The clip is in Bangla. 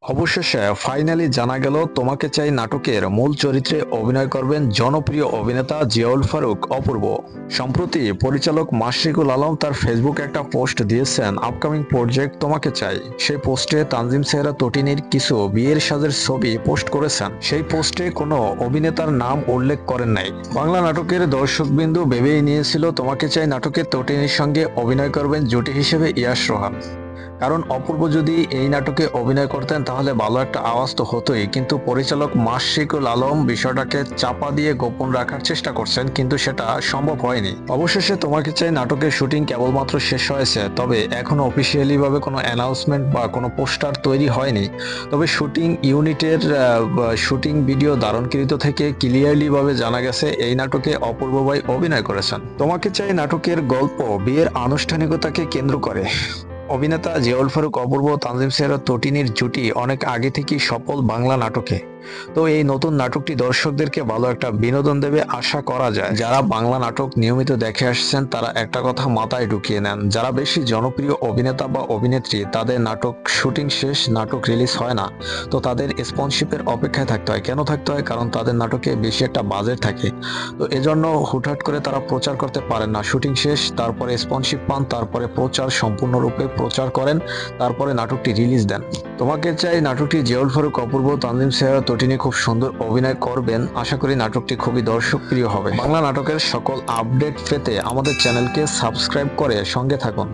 অবশেষে ফাইনালি জানা গেল তোমাকে চাই নাটকের মূল চরিত্রে অভিনয় করবেন জনপ্রিয় অভিনেতা জিয়াউল ফারুক অপূর্ব। সম্প্রতি পরিচালক মাশরিকুল আলম তার ফেসবুকে একটা পোস্ট দিয়েছেন আপকামিং প্রজেক্ট তোমাকে চাই। সেই পোস্টে তানজিম সেহরা তটিনীর কিছু বিয়ের সাজের ছবি পোস্ট করেছেন। সেই পোস্টে কোনো অভিনেতার নাম উল্লেখ করেন নাই। বাংলা নাটকের দর্শকবিন্দু ভেবেই নিয়েছিল তোমাকে চাই নাটকে তটিনীর সঙ্গে অভিনয় করবেন জুটি হিসেবে ইয়াশ রোহান। কারণ অপূর্ব যদি এই নাটকে অভিনয় করতেন তাহলে ভালো একটা আওয়াজ তো হতোই, কিন্তু পরিচালক মাশরিকুল আলম বিষয়টাকে চাপা দিয়ে গোপন রাখার চেষ্টা করছেন, কিন্তু সেটা সম্ভব হয়নি। অবশেষে তোমাকে চাই নাটকের শুটিং কেবলমাত্র শেষ হয়েছে, তবে এখনো অফিসিয়ালি ভাবে কোনো অ্যানাউন্সমেন্ট বা কোনো পোস্টার তৈরি হয়নি। তবে শুটিং ইউনিটের শুটিং ভিডিও ধারণকৃত থেকে ক্লিয়ারলি ভাবে জানা গেছে এই নাটকে অপূর্ব ভাই অভিনয় করেছেন। তোমাকে চাই নাটকের গল্প বিয়ের আনুষ্ঠানিকতাকে কেন্দ্র করে। অভিনেতা জিয়াউল ফারুক অপূর্ব তানজিম সেহরা তটিনীর জুটি অনেক আগে থেকেই সফল বাংলা নাটকে। তো এই নতুন নাটকটি দর্শকদেরকে ভালো একটা বিনোদন দেবে আশা করা যায়। যারা বাংলা নাটক নিয়মিত দেখে আসছেন তারা একটা কথা মাথায় ঢুকিয়ে নেন, যারা বেশি জনপ্রিয় অভিনেতা বা অভিনেত্রী তাদের নাটক শুটিং শেষ, নাটক রিলিজ হয় না, তো তাদের স্পন্সরশিপের অপেক্ষায় থাকতে হয়। কেন থাকতে হয়? কারণ তাদের নাটকে বেশি একটা বাজেট থাকে। তো এজন্য হুটহাট করে তারা প্রচার করতে পারেন না। শুটিং শেষ, তারপরে স্পন্সরশিপ পান, তারপরে প্রচার সম্পূর্ণরূপে প্রচার করেন, তারপরে নাটকটি রিলিজ দেন। তোমাকে চাই নাটকটি জিয়াউল ফারুক অপূর্ব তানজিম সেহরা তটিনী খুব সুন্দর অভিনয় করবেন। আশা করি নাটকটি খুবই দর্শকপ্রিয় হবে। বাংলা নাটকের সকল আপডেট পেতে আমাদের চ্যানেলকে সাবস্ক্রাইব করে সঙ্গে থাকুন।